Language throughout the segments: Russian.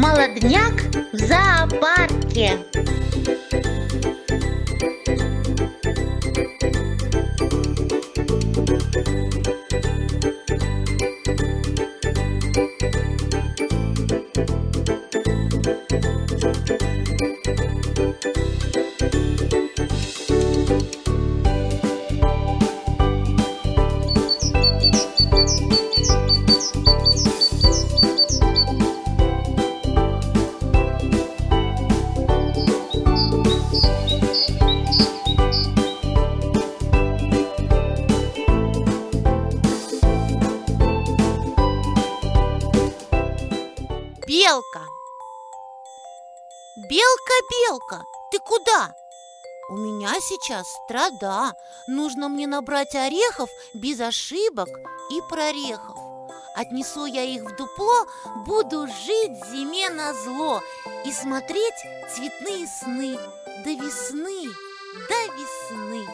Молодняк в зоопарке. Белка. Белка, белка, ты куда? У меня сейчас страда. Нужно мне набрать орехов без ошибок и прорехов. Отнесу я их в дупло, буду жить зиме назло и смотреть цветные сны до весны, до весны.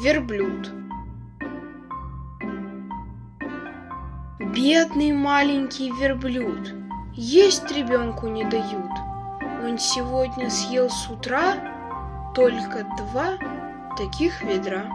Верблюд. Бедный маленький верблюд, есть ребенку не дают. Он сегодня съел с утра только 2 таких ведра.